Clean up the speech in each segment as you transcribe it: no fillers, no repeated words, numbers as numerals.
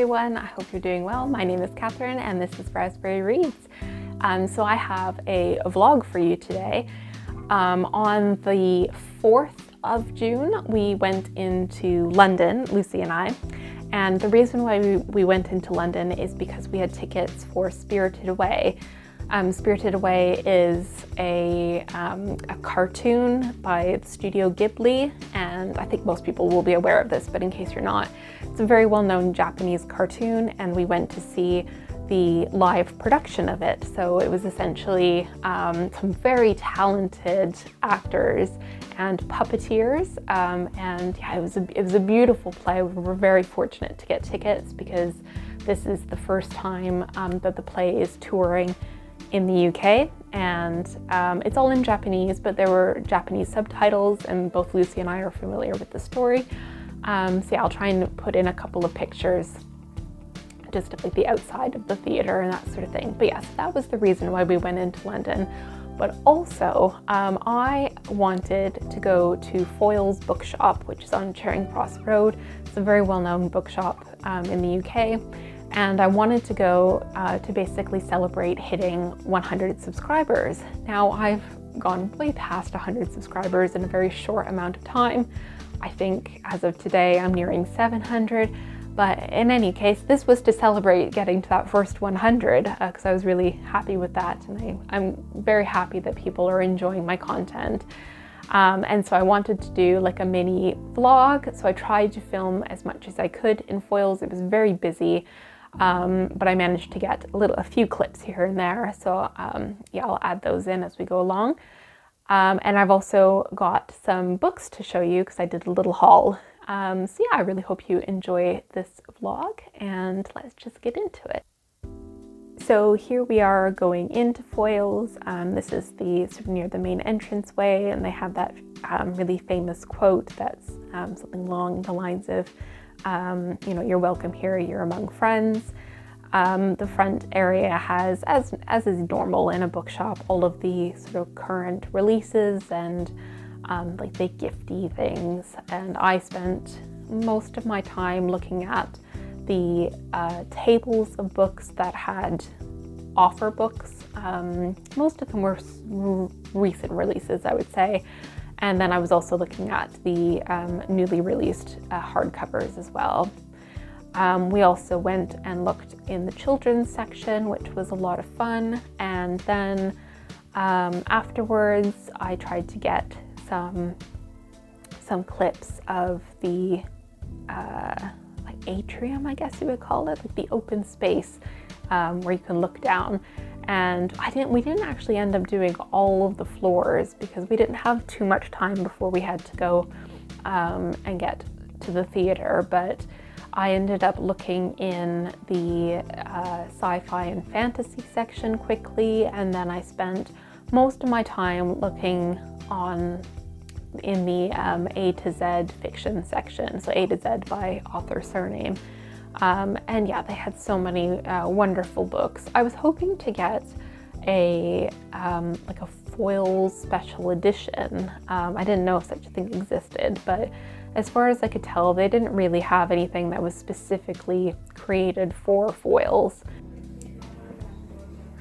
everyone. I hope you're doing well. My name is Catherine and this is Raspberry Reads. So I have a vlog for you today. On the 4th of June, we went into London, Lucy and I. And the reason why we went into London is because we had tickets for Spirited Away. Spirited Away is a cartoon by the studio Ghibli, and I think most people will be aware of this, but in case you're not, it's a very well-known Japanese cartoon, and we went to see the live production of it. So it was essentially some very talented actors and puppeteers, and yeah, it was a beautiful play. We were very fortunate to get tickets because this is the first time that the play is touring in the UK, and it's all in Japanese, but there were Japanese subtitles, and both Lucy and I are familiar with the story. So yeah, I'll try and put in a couple of pictures just of like the outside of the theater and that sort of thing. But yes, that was the reason why we went into London. But also, I wanted to go to Foyles Bookshop, which is on Charing Cross Road. It's a very well-known bookshop in the UK. And I wanted to go to basically celebrate hitting 100 subscribers. Now I've gone way past 100 subscribers in a very short amount of time. I think as of today I'm nearing 700, but in any case, this was to celebrate getting to that first 100 because I was really happy with that, and I'm very happy that people are enjoying my content. And so I wanted to do like a mini vlog, so I tried to film as much as I could in Foyles. It was very busy. But I managed to get a few clips here and there, so yeah, I'll add those in as we go along. And I've also got some books to show you because I did a little haul. So yeah, I really hope you enjoy this vlog, and let's just get into it. So here we are going into Foyles. This is the sort of near the main entranceway, and they have that really famous quote that's something along the lines of, you know, you're welcome here, you're among friends. The front area has, as is normal in a bookshop, all of the sort of current releases and like big gifty things. And I spent most of my time looking at the tables of books that had offer books. Most of them were recent releases, I would say. And then I was also looking at the newly released hardcovers as well. We also went and looked in the children's section, which was a lot of fun. And then afterwards, I tried to get some clips of the like atrium, I guess you would call it, like the open space where you can look down. And we didn't actually end up doing all of the floors because we didn't have too much time before we had to go and get to the theater. But I ended up looking in the sci-fi and fantasy section quickly, and then I spent most of my time looking in the A to Z fiction section, so A to Z by author surname. And yeah, they had so many wonderful books. I was hoping to get like a Foyles special edition. I didn't know if such a thing existed, but as far as I could tell, they didn't really have anything that was specifically created for Foyles.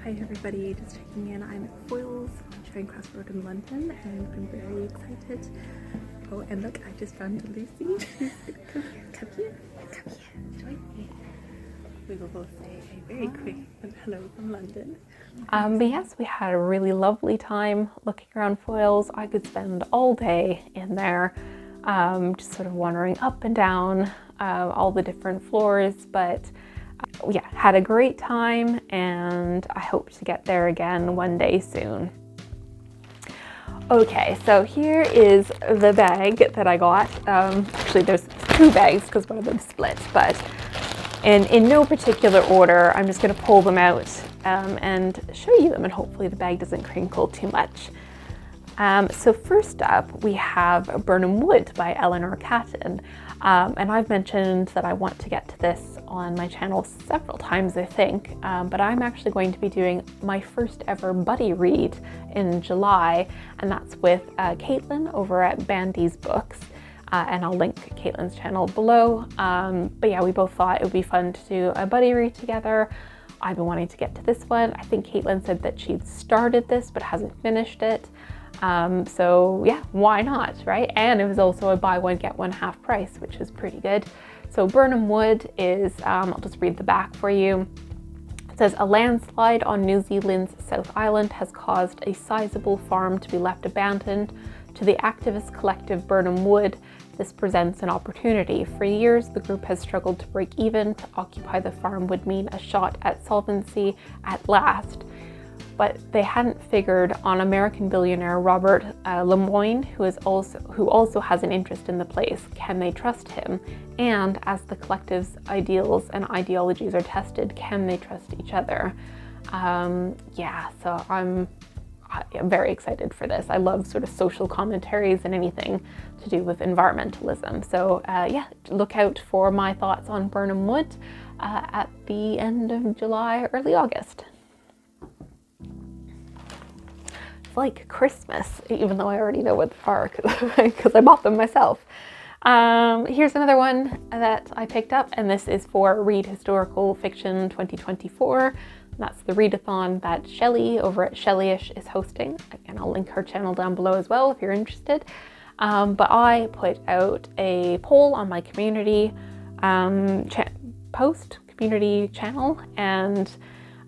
Hi everybody, just checking in. I'm at Foyles on Charing Cross Road in London, and I'm very excited. Oh, and look, I just found Lucy. Come here. Join me. We will both say a very quick hello from London. But yes, we had a really lovely time looking around Foyles. I could spend all day in there, just sort of wandering up and down all the different floors. But yeah, had a great time, and I hope to get there again one day soon. Okay, so here is the bag that I got. Actually, there's two bags because one of them split, but in no particular order. I'm just going to pull them out and show you them, and hopefully the bag doesn't crinkle too much. So first up, we have Birnam Wood by Eleanor Catton. And I've mentioned that I want to get to this on my channel several times, I think, but I'm actually going to be doing my first ever buddy read in July, and that's with Caitlin over at Bandy's Books. and I'll link Caitlin's channel below. But yeah, we both thought it would be fun to do a buddy read together. I've been wanting to get to this one. I think Caitlin said that she'd started this but hasn't finished it. So yeah, why not, right? And it was also a buy one get one half price, which is pretty good. So Burnham Wood is, I'll just read the back for you. It says, a landslide on New Zealand's South Island has caused a sizable farm to be left abandoned. To the activist collective Burnham Wood, this presents an opportunity. For years, the group has struggled to break even. To occupy the farm would mean a shot at solvency at last. But they hadn't figured on American billionaire Robert Lemoyne, who also has an interest in the place. Can they trust him? And as the collective's ideals and ideologies are tested, can they trust each other? Yeah, so I'm very excited for this. I love sort of social commentaries and anything to do with environmentalism. So yeah, look out for my thoughts on Burnham Wood at the end of July, early August. It's like Christmas, even though I already know what they are because I bought them myself. Here's another one that I picked up, and this is for Read Historical Fiction 2024. That's the readathon that Shelley over at Shellyish is hosting. Again, I'll link her channel down below as well if you're interested. But I put out a poll on my community community channel and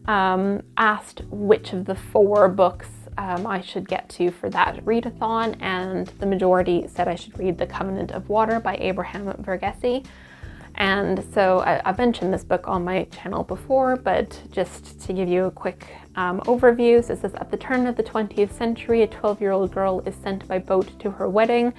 asked which of the 4 books I should get to for that readathon, and the majority said I should read The Covenant of Water by Abraham Verghese. And so I've mentioned this book on my channel before, but just to give you a quick overview. So it says, at the turn of the 20th century, a 12-year-old girl is sent by boat to her wedding,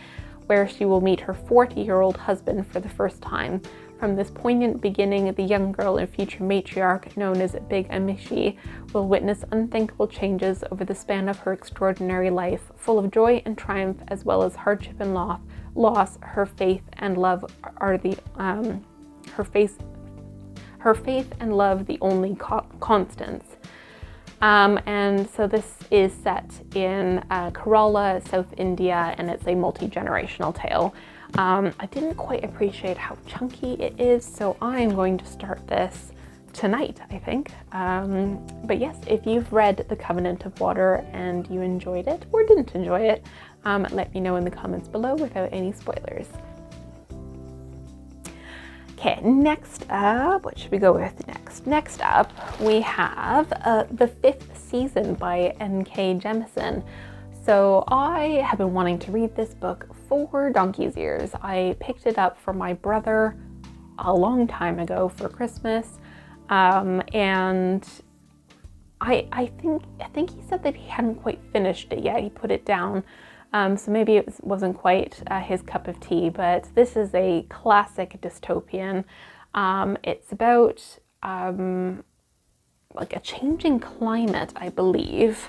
where she will meet her 40-year-old husband for the first time. From this poignant beginning, the young girl and future matriarch, known as Big Amishi, will witness unthinkable changes over the span of her extraordinary life, full of joy and triumph, as well as hardship and loss. Her faith and love are the her faith and love the only constants. And so this is set in Kerala, South India, and it's a multi-generational tale. I didn't quite appreciate how chunky it is, so I'm going to start this tonight, I think. But yes, if you've read The Covenant of Water and you enjoyed it or didn't enjoy it, let me know in the comments below without any spoilers. Okay, next up, what should we go with next? Next up, we have The Fifth Season by N.K. Jemisin. So I have been wanting to read this book for donkey's years. I picked it up for my brother a long time ago for Christmas, and I think he said that he hadn't quite finished it yet. He put it down, so maybe it wasn't quite his cup of tea. But this is a classic dystopian. It's about like a changing climate, I believe.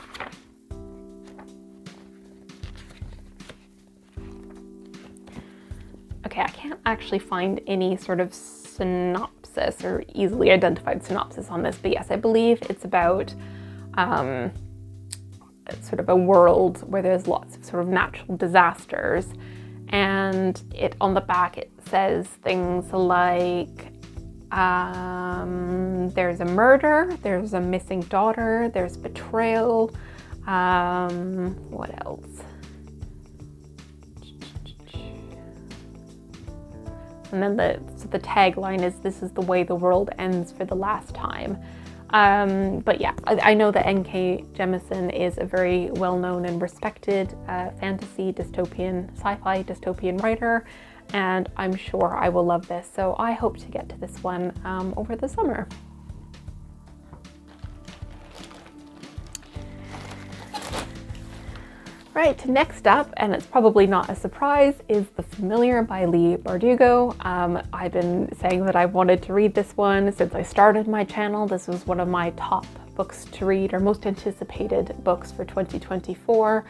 Okay, I can't actually find any sort of synopsis or easily identified synopsis on this, but yes, I believe it's about sort of a world where there's lots of sort of natural disasters, and on the back it says things like there's a murder, there's a missing daughter, there's betrayal, what else? And then the tagline is, "This is the way the world ends for the last time." But yeah, I know that N.K. Jemisin is a very well-known and respected fantasy dystopian, sci-fi dystopian writer, and I'm sure I will love this. So I hope to get to this one over the summer. Right, next up, and it's probably not a surprise, is The Familiar by Leigh Bardugo. I've been saying that I wanted to read this one since I started my channel. This was one of my top books to read, or most anticipated books for 2024.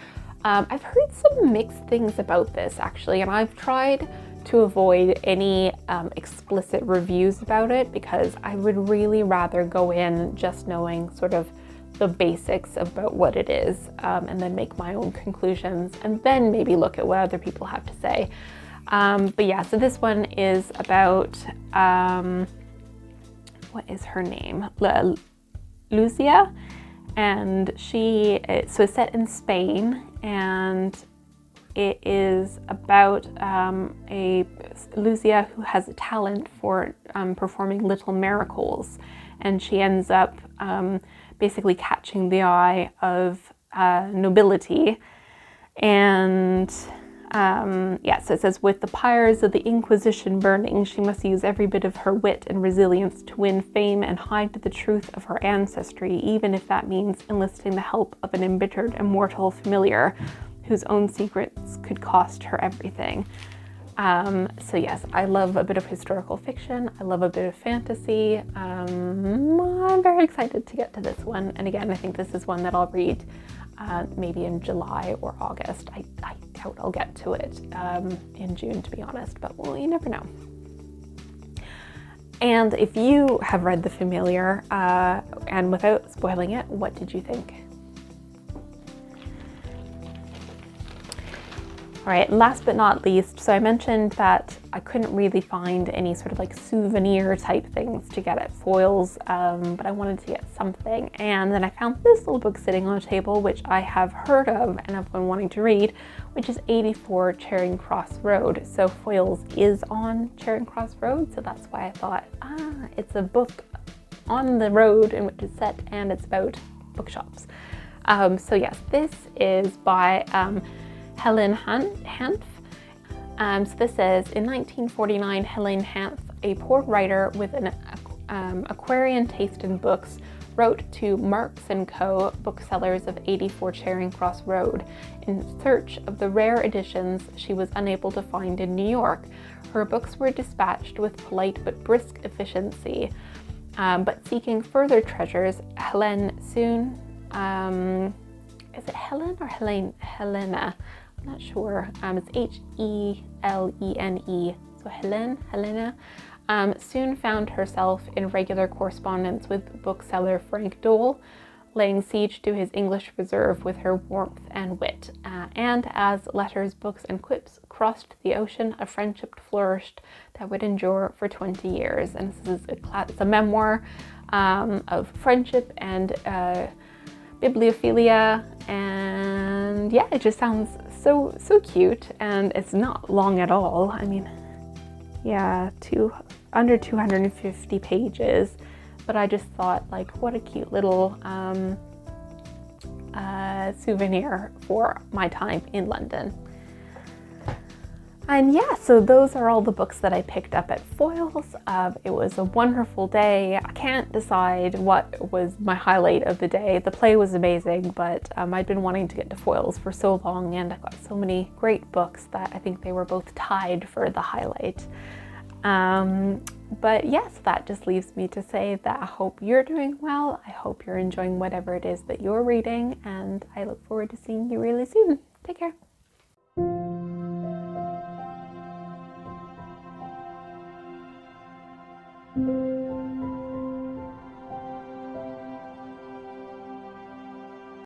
I've heard some mixed things about this actually, and I've tried to avoid any explicit reviews about it because I would really rather go in just knowing sort of the basics about what it is, and then make my own conclusions, and then maybe look at what other people have to say. But yeah, so this one is about, what is her name? Lucia. And so it's set in Spain, and it is about a Lucia who has a talent for performing little miracles, and she ends up basically catching the eye of nobility. And yeah, so it says, with the pyres of the Inquisition burning, she must use every bit of her wit and resilience to win fame and hide the truth of her ancestry, even if that means enlisting the help of an embittered immortal familiar whose own secrets could cost her everything. So yes, I love a bit of historical fiction. I love a bit of fantasy. I'm very excited to get to this one. And again, I think this is one that I'll read maybe in July or August. I doubt I'll get to it in June, to be honest, but well, you never know. And if you have read The Familiar, and without spoiling it, what did you think? All right, last but not least, so I mentioned that I couldn't really find any sort of like souvenir type things to get at Foyles, but I wanted to get something. And then I found this little book sitting on a table, which I have heard of and have been wanting to read, which is 84 Charing Cross Road. So Foyles is on Charing Cross Road, so that's why I thought, it's a book on the road in which it's set, and it's about bookshops. So yes, this is by Helen Hanff. So this says, in 1949, Helen Hanff, a poor writer with an Aquarian taste in books, wrote to Marks & Co., booksellers of 84 Charing Cross Road, in search of the rare editions she was unable to find in New York. Her books were dispatched with polite but brisk efficiency. But seeking further treasures, Helen soon, is it Helen or Helena? I'm not sure. It's Helene. So Helena soon found herself in regular correspondence with bookseller Frank Dole, laying siege to his English reserve with her warmth and wit. And as letters, books, and quips crossed the ocean, a friendship flourished that would endure for 20 years. And this is it's a memoir of friendship and bibliophilia, and yeah, it just sounds so cute, and it's not long at all. I mean, yeah, under 250 pages, but I just thought, like, what a cute little souvenir for my time in London. And yeah, so those are all the books that I picked up at Foyles. It was a wonderful day. I can't decide what was my highlight of the day. The play was amazing, but I'd been wanting to get to Foyles for so long, and I got so many great books that I think they were both tied for the highlight. But yes, that just leaves me to say that I hope you're doing well. I hope you're enjoying whatever it is that you're reading, and I look forward to seeing you really soon. Take care.